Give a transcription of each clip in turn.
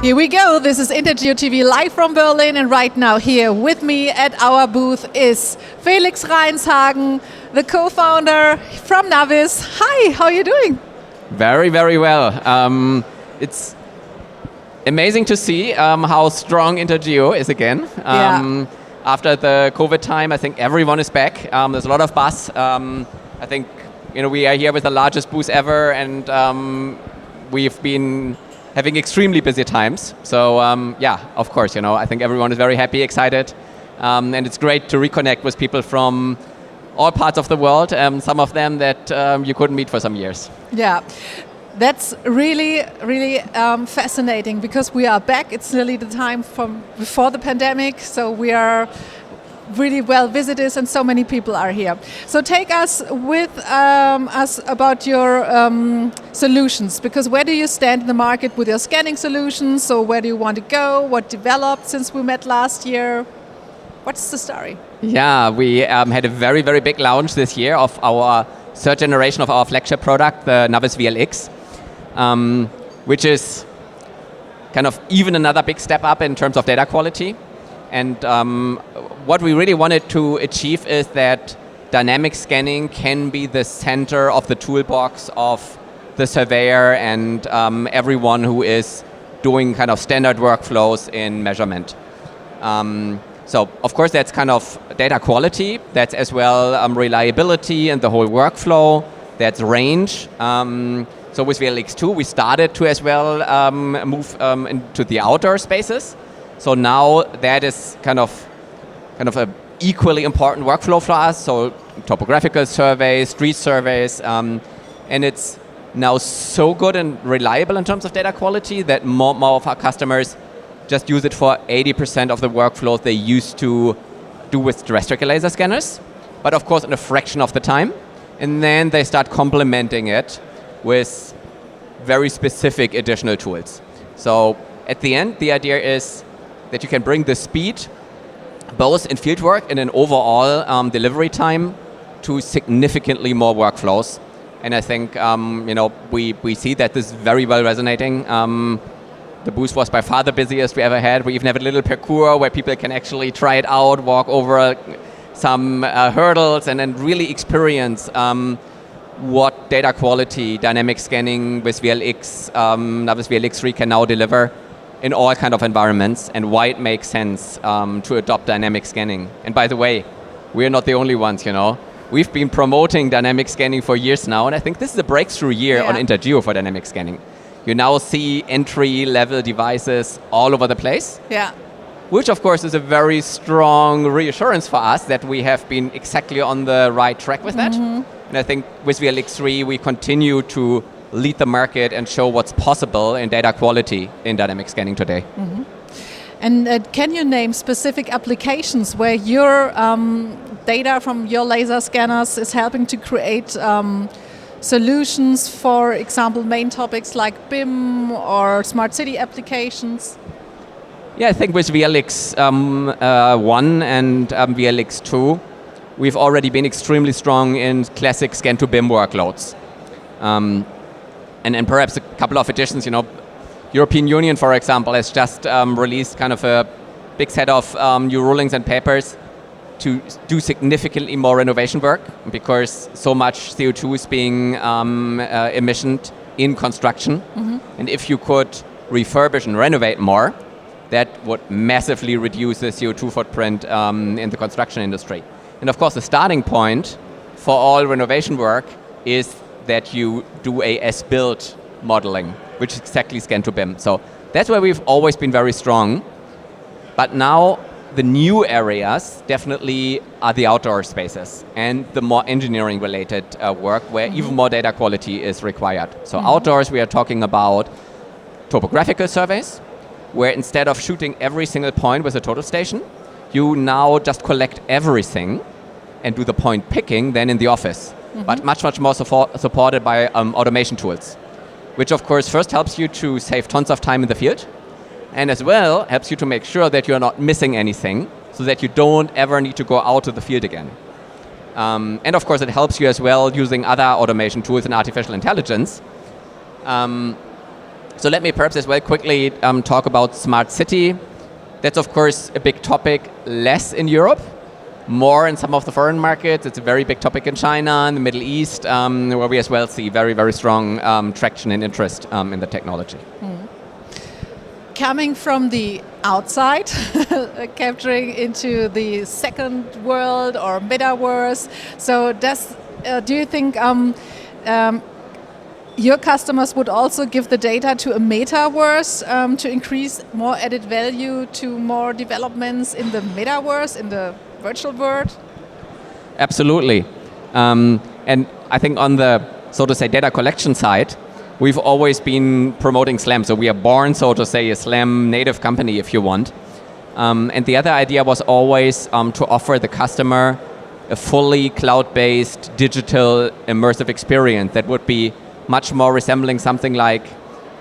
Here we go. This is INTERGEO TV live from Berlin, and right now here with me at our booth is Felix Reinshagen, the co-founder from NavVis. Hi, how are you doing? Very, very well. It's amazing to see how strong INTERGEO is again. After the COVID time, I think everyone is back. There's a lot of buzz. I think we are here with the largest booth ever, and we've been having extremely busy times. So of course, I think everyone is very happy, excited, and it's great to reconnect with people from all parts of the world. Some of them that you couldn't meet for some years. Yeah. That's really, really fascinating because we are back. It's nearly the time from before the pandemic, so we are really well visited and so many people are here. So take us with us about your solutions, because where do you stand in the market with your scanning solutions? So where do you want to go? What developed since we met last year? What's the story? Yeah, we had a very, very big launch this year of our third generation of our flagship product, the NavVis VLX. Which is kind of even another big step up in terms of data quality. And what we really wanted to achieve is that dynamic scanning can be the center of the toolbox of the surveyor and everyone who is doing kind of standard workflows in measurement. So of course that's kind of data quality, that's as well reliability and the whole workflow, that's range. So with VLX2, we started to as well move into the outdoor spaces. So now that is kind of a equally important workflow for us. So topographical surveys, street surveys, and it's now so good and reliable in terms of data quality that more of our customers just use it for 80% of the workflows they used to do with terrestrial laser scanners, but of course in a fraction of the time. And then they start complementing it with very specific additional tools. So at the end, the idea is that you can bring the speed, both in fieldwork and in overall delivery time, to significantly more workflows. And I think we see that this is very well resonating. The booth was by far the busiest we ever had. We even have a little parkour where people can actually try it out, walk over some hurdles, and then really experience what data quality dynamic scanning with VLX, NavVis VLX3 can now deliver in all kind of environments, and why it makes sense to adopt dynamic scanning. And by the way, we're not the only ones, We've been promoting dynamic scanning for years now, and I think this is a breakthrough year on INTERGEO for dynamic scanning. You now see entry-level devices all over the place. Yeah. Which of course is a very strong reassurance for us that we have been exactly on the right track with that. Mm-hmm. And I think with VLX3 we continue to lead the market and show what's possible in data quality in dynamic scanning today. Mm-hmm. And can you name specific applications where your data from your laser scanners is helping to create solutions, for example, main topics like BIM or smart city applications? Yeah, I think with VLX1 and VLX2, we've already been extremely strong in classic scan-to-BIM workloads. And perhaps a couple of additions, European Union, for example, has just released kind of a big set of new rulings and papers to do significantly more renovation work, because so much CO2 is being emissioned in construction. Mm-hmm. And if you could refurbish and renovate more, that would massively reduce the CO2 footprint in the construction industry. And of course, the starting point for all renovation work is that you do a as-built modeling, which is exactly scan-to-BIM. So that's where we've always been very strong. But now the new areas definitely are the outdoor spaces and the more engineering-related work where even more data quality is required. So outdoors, we are talking about topographical surveys, where instead of shooting every single point with a total station, you now just collect everything and do the point picking then in the office. Mm-hmm. But much, much more supported by automation tools, which of course first helps you to save tons of time in the field, and as well helps you to make sure that you're not missing anything, so that you don't ever need to go out to the field again. And of course it helps you as well using other automation tools and artificial intelligence So let me perhaps as well quickly talk about smart city. That's of course a big topic, less in Europe, more in some of the foreign markets. It's a very big topic in China, in the Middle East, where we as well see very, very strong traction and interest in the technology. Coming from the outside, capturing into the second world or metaverse. So do you think your customers would also give the data to a metaverse to increase more added value to more developments in the metaverse, in the virtual world? Absolutely. And I think on the, so to say, data collection side, we've always been promoting SLAM. So we are born, so to say, a SLAM native company, if you want. And the other idea was always to offer the customer a fully cloud-based, digital, immersive experience that would be much more resembling something like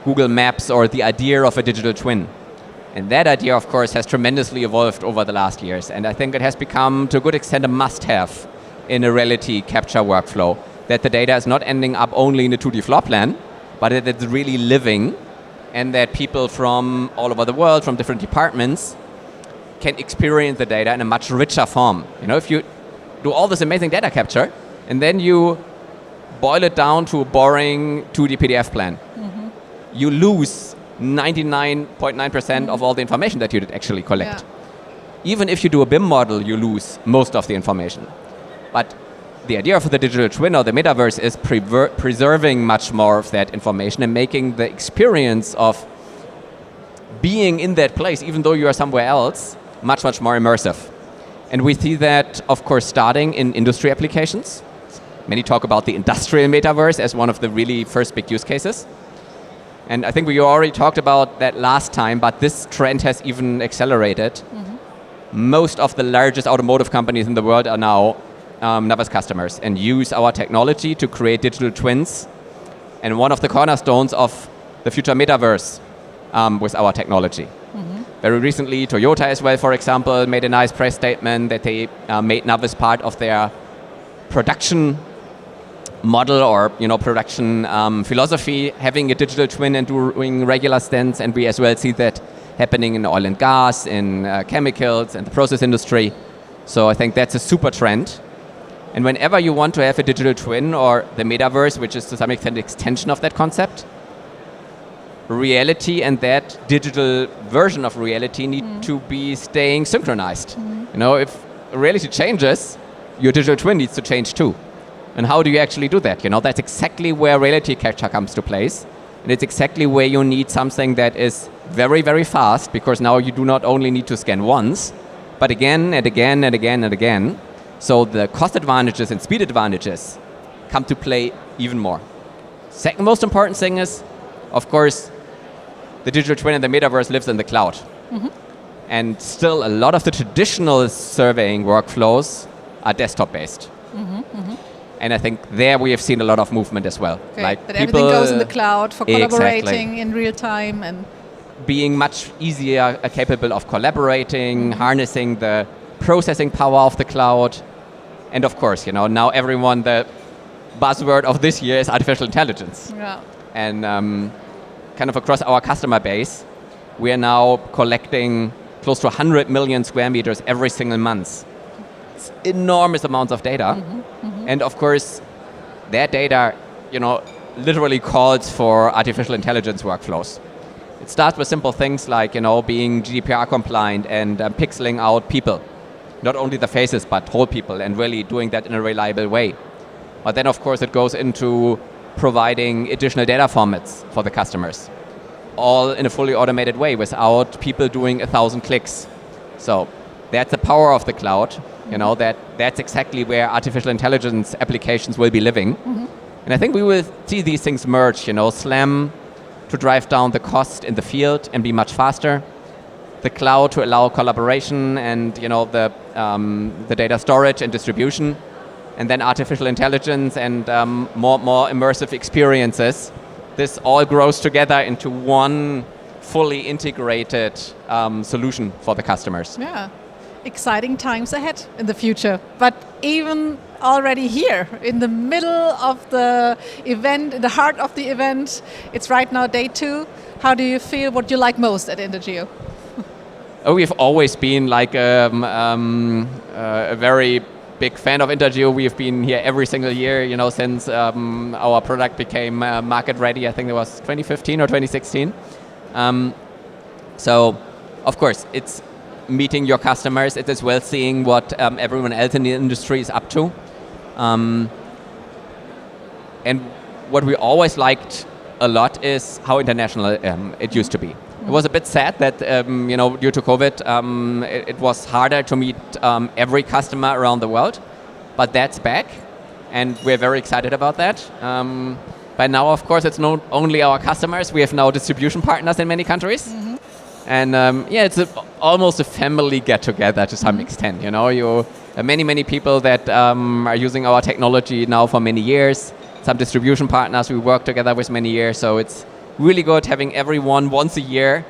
Google Maps or the idea of a digital twin. And that idea, of course, has tremendously evolved over the last years. And I think it has become, to a good extent, a must-have in a reality capture workflow, that the data is not ending up only in a 2D floor plan, but that it's really living, and that people from all over the world, from different departments, can experience the data in a much richer form. You know, if you do all this amazing data capture, and then you boil it down to a boring 2D PDF plan, you lose 99.9% of all the information that you did actually collect. Yeah. Even if you do a BIM model, you lose most of the information. But the idea of the digital twin or the metaverse is preserving much more of that information and making the experience of being in that place, even though you are somewhere else, much, much more immersive. And we see that, of course, starting in industry applications. Many talk about the industrial metaverse as one of the really first big use cases. And I think we already talked about that last time, but this trend has even accelerated. Most of the largest automotive companies in the world are now NavVis customers and use our technology to create digital twins. And one of the cornerstones of the future metaverse with our technology. Very recently, Toyota as well, for example, made a nice press statement that they made NavVis part of their production model or production philosophy, having a digital twin and doing regular stints. And we as well see that happening in oil and gas, in chemicals, and the process industry. So I think that's a super trend. And whenever you want to have a digital twin or the metaverse, which is to some extent an extension of that concept, reality and that digital version of reality need to be staying synchronized. You know, if reality changes, your digital twin needs to change too. And how do you actually do that? You know, that's exactly where reality capture comes to place. And it's exactly where you need something that is very, very fast, because now you do not only need to scan once, but again and again and again and again. So the cost advantages and speed advantages come to play even more. Second most important thing is, of course, the digital twin and the metaverse lives in the cloud. And still a lot of the traditional surveying workflows are desktop-based. And I think there we have seen a lot of movement as well. Okay. Like that everything goes in the cloud for collaborating in real time and being much easier capable of collaborating, harnessing the processing power of the cloud. And of course, now everyone, the buzzword of this year is artificial intelligence. Yeah. And kind of across our customer base, we are now collecting close to 100 million square meters every single month. It's enormous amounts of data. And of course, that data, literally calls for artificial intelligence workflows. It starts with simple things like, being GDPR compliant and pixeling out people. Not only the faces, but whole people, and really doing that in a reliable way. But then, of course, it goes into providing additional data formats for the customers, all in a fully automated way without people doing 1,000 clicks. So that's the power of the cloud. That's exactly where artificial intelligence applications will be living. And I think we will see these things merge, SLAM to drive down the cost in the field and be much faster, the cloud to allow collaboration and the data storage and distribution, and then artificial intelligence and more immersive experiences. This all grows together into one fully integrated solution for the customers. Yeah. exciting times ahead in the future. But even already here, in the middle of the event, in the heart of the event, it's right now day 2. How do you feel? What do you like most at INTERGEO? Oh, we've always been like a very big fan of INTERGEO. We've been here every single year, since our product became market ready. I think it was 2015 or 2016. So, of course, it's meeting your customers. It is well seeing what everyone else in the industry is up to. And what we always liked a lot is how international it used to be. It was a bit sad that, due to COVID, it was harder to meet every customer around the world, but that's back, and we're very excited about that. By now, of course, it's not only our customers, we have now distribution partners in many countries. Mm-hmm. And it's almost a family get-together to some extent. Many people that are using our technology now for many years, some distribution partners we work together with many years, so it's really good having everyone once a year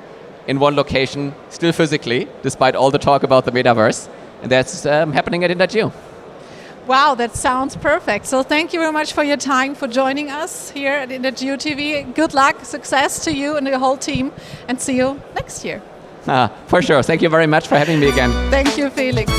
in one location, still physically, despite all the talk about the Metaverse. And that's happening at INTERGEO. Wow, that sounds perfect. So thank you very much for your time, for joining us here at INTERGEO TV. Good luck, success to you and the whole team, and see you next year. For sure. Thank you very much for having me again. Thank you, Felix.